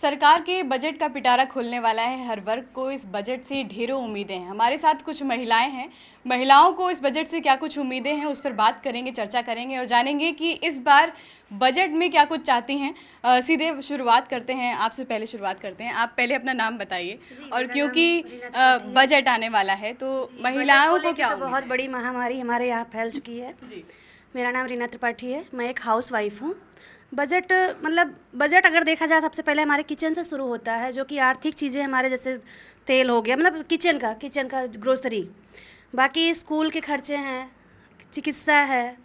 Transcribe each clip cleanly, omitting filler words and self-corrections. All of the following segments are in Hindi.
सरकार के बजट का पिटारा खुलने वाला है। हर वर्ग को इस बजट से ढेरों उम्मीदें हैं। हमारे साथ कुछ महिलाएं हैं। महिलाओं को इस बजट से क्या कुछ उम्मीदें हैं, उस पर बात करेंगे, चर्चा करेंगे और जानेंगे कि इस बार बजट में क्या कुछ चाहती हैं। सीधे शुरुआत करते हैं, आपसे पहले शुरुआत करते हैं। आप पहले अपना नाम बताइए। और क्योंकि बजट आने वाला है तो महिलाओं को क्या बहुत बड़ी महामारी हमारे यहाँ फैल चुकी है। मेरा नाम रीना त्रिपाठी है, मैं एक हाउस वाइफ हूँ। बजट अगर देखा जाए सबसे पहले हमारे किचन से शुरू होता है, जो कि आर्थिक चीज़ें हमारे जैसे तेल हो गया, मतलब किचन का ग्रोसरी, बाकी स्कूल के खर्चे हैं, चिकित्सा है,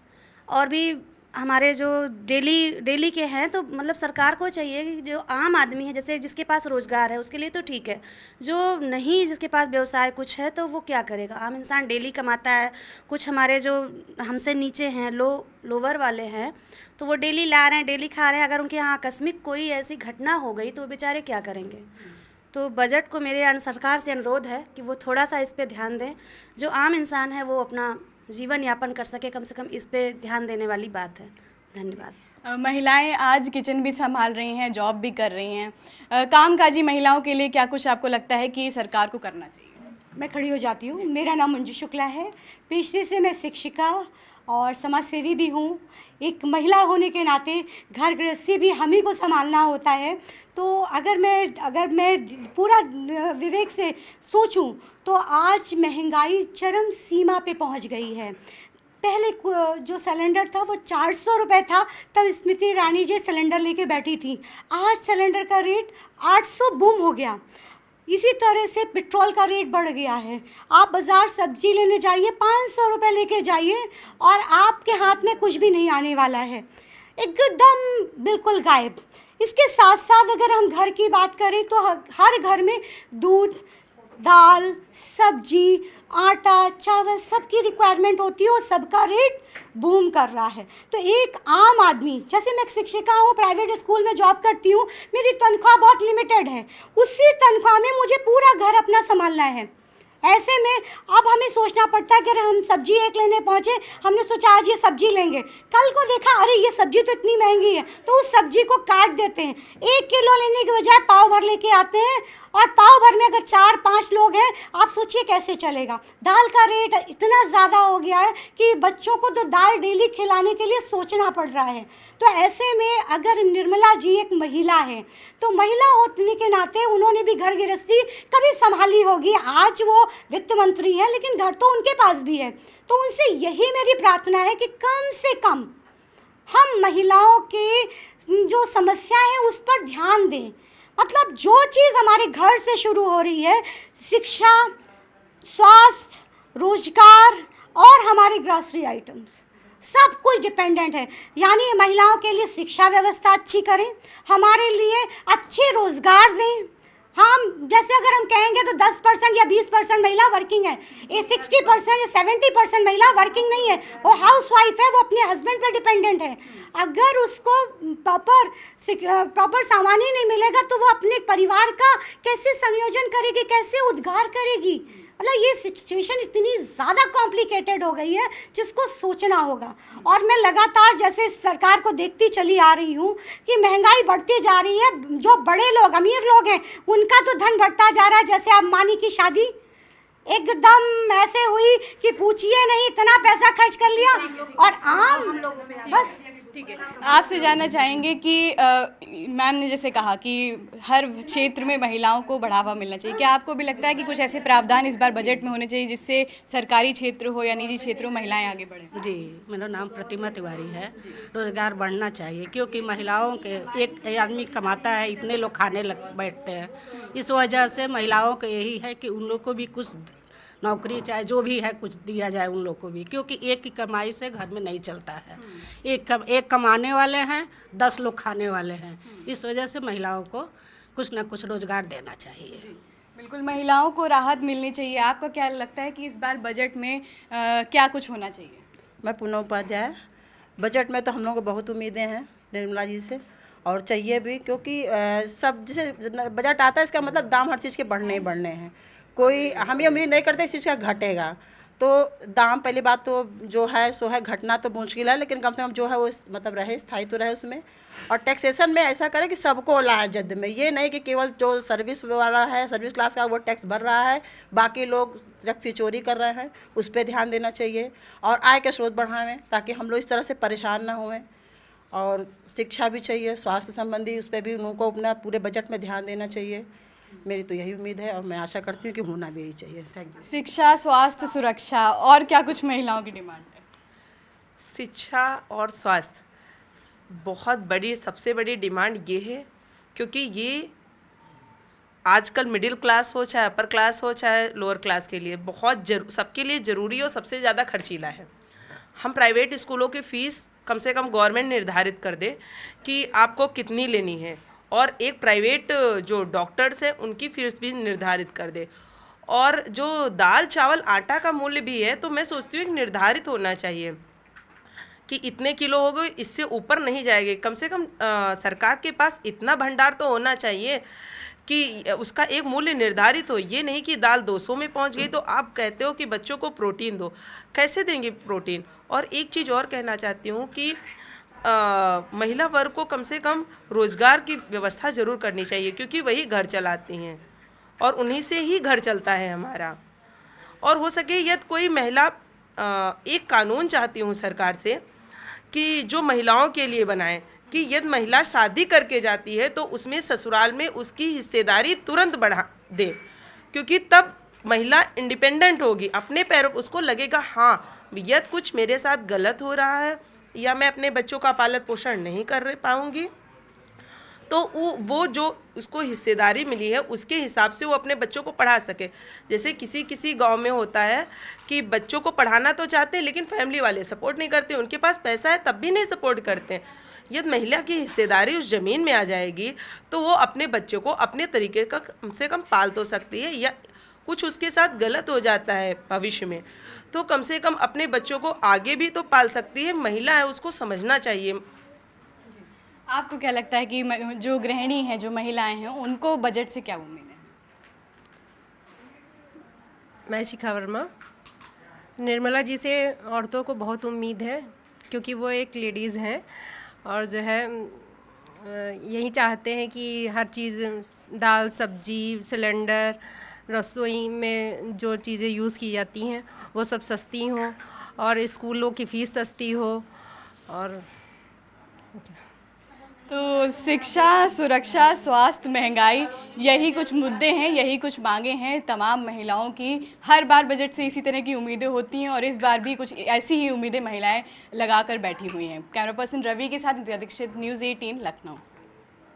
और भी हमारे जो डेली के हैं। तो मतलब सरकार को चाहिए कि जो आम आदमी है, जैसे जिसके पास रोज़गार है उसके लिए तो ठीक है, जो नहीं, जिसके पास व्यवसाय कुछ है तो वो क्या करेगा। आम इंसान डेली कमाता है, कुछ हमारे जो हमसे नीचे हैं, लोअर वाले हैं, तो वो डेली ला रहे हैं, डेली खा रहे हैं। अगर उनके यहाँ आकस्मिक कोई ऐसी घटना हो गई तो वो बेचारे क्या करेंगे। तो बजट को मेरे सरकार से अनुरोध है कि वो थोड़ा सा इस पे ध्यान दें, जो आम इंसान है वो अपना जीवन यापन कर सके, कम से कम इस पे ध्यान देने वाली बात है। धन्यवाद। महिलाएं आज किचन भी संभाल रही हैं, जॉब भी कर रही हैं। कामकाजी महिलाओं के लिए क्या कुछ आपको लगता है कि सरकार को करना चाहिए? मैं खड़ी हो जाती हूँ। मेरा नाम मंजू शुक्ला है। पेशे से मैं शिक्षिका और समाज सेवी भी हूँ। एक महिला होने के नाते घर गृहस्थी भी हम ही को संभालना होता है। तो अगर मैं पूरा विवेक से सोचूं तो आज महंगाई चरम सीमा पे पहुंच गई है। पहले जो सिलेंडर था वो 400 रुपये था, तब स्मृति ईरानी जी सिलेंडर लेके बैठी थी। आज सिलेंडर का रेट 800 बूम हो गया। इसी तरह से पेट्रोल का रेट बढ़ गया है। आप बाज़ार सब्जी लेने जाइए, 500 रुपये लेके जाइए और आपके हाथ में कुछ भी नहीं आने वाला है, एकदम बिल्कुल गायब। इसके साथ साथ अगर हम घर की बात करें तो हर घर में दूध, दाल, सब्जी, आटा, चावल सबकी रिक्वायरमेंट होती है और सबका रेट बूम कर रहा है। तो एक आम आदमी, जैसे मैं शिक्षिका हूँ, प्राइवेट स्कूल में जॉब करती हूँ, मेरी तनख्वाह बहुत लिमिटेड है। उसी तनख्वाह में मुझे पूरा घर अपना संभालना है। ऐसे में अब हमें सोचना पड़ता है कि हम सब्जी एक लेने पहुँचे, हमने सोचा आज ये सब्जी लेंगे, कल को देखा अरे ये सब्जी तो इतनी महंगी है, तो उस सब्जी को काट देते हैं। 1 किलो लेने के बजाय पाव भर लेके आते हैं, और पाव भर में अगर 4-5 लोग हैं, आप सोचिए कैसे चलेगा। दाल का रेट इतना ज़्यादा हो गया है कि बच्चों को तो दाल डेली खिलाने के लिए सोचना पड़ रहा है। तो ऐसे में अगर निर्मला जी एक महिला है, तो महिला होने के नाते उन्होंने भी घर गृहस्थी कभी संभाली होगी। आज वो वित्त मंत्री हैं, लेकिन घर तो उनके पास भी है। तो उनसे यही मेरी प्रार्थना है कि कम से कम हम महिलाओं के जो समस्या है उस पर ध्यान दें। मतलब जो चीज़ हमारे घर से शुरू हो रही है, शिक्षा, स्वास्थ्य, रोजगार और हमारे ग्रॉसरी आइटम्स, सब कुछ डिपेंडेंट है। यानी महिलाओं के लिए शिक्षा व्यवस्था अच्छी करें, हमारे लिए अच्छे रोजगार दें। हम जैसे अगर हम कहेंगे तो 10% या 20% महिला वर्किंग है, ये 60% या 70% महिला वर्किंग नहीं है, वो हाउस वाइफ है, वो अपने हस्बैंड पर डिपेंडेंट है। अगर उसको प्रॉपर सामान ही नहीं मिलेगा तो वो अपने परिवार का कैसे संयोजन करेगी, कैसे उद्धार करेगी। मतलब ये सिचुएशन इतनी ज़्यादा कॉम्प्लिकेटेड हो गई है जिसको सोचना होगा। और मैं लगातार जैसे सरकार को देखती चली आ रही हूँ कि महंगाई बढ़ती जा रही है। जो बड़े लोग, अमीर लोग हैं, उनका तो धन बढ़ता जा रहा है। जैसे अंबानी की शादी एकदम ऐसे हुई कि पूछिए नहीं, इतना पैसा खर्च कर लिया। और आम बस ठीक है, आपसे जानना चाहेंगे कि मैम ने जैसे कहा कि हर क्षेत्र में महिलाओं को बढ़ावा मिलना चाहिए, क्या आपको भी लगता है कि कुछ ऐसे प्रावधान इस बार बजट में होने चाहिए जिससे सरकारी क्षेत्र हो या निजी क्षेत्र हो, महिलाएं आगे बढ़ें? जी, मेरा नाम प्रतिमा तिवारी है। रोज़गार बढ़ना चाहिए, क्योंकि महिलाओं के एक आदमी कमाता है, इतने लोग खाने बैठते हैं। इस वजह से महिलाओं को यही है कि उन लोग को भी कुछ नौकरी चाहे जो भी है कुछ दिया जाए उन लोग को भी, क्योंकि एक की कमाई से घर में नहीं चलता है। एक कमाने वाले हैं, 10 लोग खाने वाले हैं। इस वजह से महिलाओं को कुछ ना कुछ रोज़गार देना चाहिए। बिल्कुल, महिलाओं को राहत मिलनी चाहिए। आपको क्या लगता है कि इस बार बजट में क्या कुछ होना चाहिए? मैं पूनम उपाध्याय। बजट में तो हम लोगों को बहुत उम्मीदें हैं निर्मला जी से, और चाहिए भी, क्योंकि सब जैसे बजट आता है इसका मतलब दाम हर चीज़ के बढ़ने ही बढ़ने हैं। कोई हम ये उम्मीद नहीं करते इस चीज़ का घटेगा। तो दाम, पहली बात तो जो है सो है, घटना तो मुश्किल है, लेकिन कम से कम जो है वो मतलब रहे, स्थायी तो रहे उसमें। और टैक्सेशन में ऐसा करें कि सबको लाएं जद में, ये नहीं कि केवल जो सर्विस वाला है, सर्विस क्लास का, वो टैक्स भर रहा है, बाकी लोग टैक्स की चोरी कर रहे हैं, उस पर ध्यान देना चाहिए। और आय के स्रोत बढ़ावें ताकि हम लोग इस तरह से परेशान ना हों। और शिक्षा भी चाहिए, स्वास्थ्य संबंधी, उस पर भी उनको अपना पूरे बजट में ध्यान देना चाहिए। मेरी तो यही उम्मीद है और मैं आशा करती हूँ कि होना भी यही चाहिए। Thank you. शिक्षा, स्वास्थ्य, सुरक्षा और क्या कुछ महिलाओं की डिमांड है? शिक्षा और स्वास्थ्य बहुत बड़ी, सबसे बड़ी डिमांड ये है, क्योंकि ये आजकल मिडिल क्लास हो चाहे अपर क्लास हो चाहे लोअर क्लास के लिए बहुत सबके लिए ज़रूरी और सबसे ज़्यादा खर्चीला है। हम प्राइवेट स्कूलों की फ़ीस कम से कम गवर्नमेंट निर्धारित कर दे कि आपको कितनी लेनी है, और एक प्राइवेट जो डॉक्टर्स हैं उनकी फ़ीस भी निर्धारित कर दे। और जो दाल चावल आटा का मूल्य भी है, तो मैं सोचती हूँ कि निर्धारित होना चाहिए कि इतने किलो हो गए, इससे ऊपर नहीं जाएंगे। कम से कम सरकार के पास इतना भंडार तो होना चाहिए कि उसका एक मूल्य निर्धारित हो। ये नहीं कि दाल 200 में पहुंच गई तो आप कहते हो कि बच्चों को प्रोटीन दो, कैसे देंगे प्रोटीन? और एक चीज़ और कहना चाहती हूँ कि महिला वर्ग को कम से कम रोज़गार की व्यवस्था ज़रूर करनी चाहिए, क्योंकि वही घर चलाती हैं और उन्हीं से ही घर चलता है हमारा। और हो सके यदि कोई महिला, एक कानून चाहती हूँ सरकार से कि जो महिलाओं के लिए बनाएं कि यदि महिला शादी करके जाती है तो उसमें ससुराल में उसकी हिस्सेदारी तुरंत बढ़ा दे, क्योंकि तब महिला इंडिपेंडेंट होगी, अपने पैरों पर। उसको लगेगा हाँ यदि कुछ मेरे साथ गलत हो रहा है या मैं अपने बच्चों का पालन पोषण नहीं कर पाऊँगी, तो वो जो उसको हिस्सेदारी मिली है उसके हिसाब से वो अपने बच्चों को पढ़ा सके। जैसे किसी किसी गांव में होता है कि बच्चों को पढ़ाना तो चाहते हैं लेकिन फैमिली वाले सपोर्ट नहीं करते, उनके पास पैसा है तब भी नहीं सपोर्ट करते हैं। यदि महिला की हिस्सेदारी उस ज़मीन में आ जाएगी तो वो अपने बच्चों को अपने तरीके का कम से कम पाल तो सकती है, या कुछ उसके साथ गलत हो जाता है भविष्य में तो कम से कम अपने बच्चों को आगे भी तो पाल सकती है। महिला है, उसको समझना चाहिए। आपको क्या लगता है कि जो गृहिणी हैं, जो महिलाएं हैं, उनको बजट से क्या उम्मीद है? मैं शिखा वर्मा। निर्मला जी से औरतों को बहुत उम्मीद है, क्योंकि वो एक लेडीज़ हैं और जो है यही चाहते हैं कि हर चीज़, दाल सब्जी, सिलेंडर, रसोई में जो चीज़ें यूज़ की जाती हैं वो सब सस्ती हों और स्कूलों की फ़ीस सस्ती हो। और तो शिक्षा, सुरक्षा, स्वास्थ्य, महंगाई, यही कुछ मुद्दे हैं, यही कुछ मांगे हैं तमाम महिलाओं की। हर बार बजट से इसी तरह की उम्मीदें होती हैं और इस बार भी कुछ ऐसी ही उम्मीदें महिलाएं लगाकर बैठी हुई हैं। कैमरा पर्सन रवि के साथ नित्या दीक्षित, न्यूज़ 18 लखनऊ।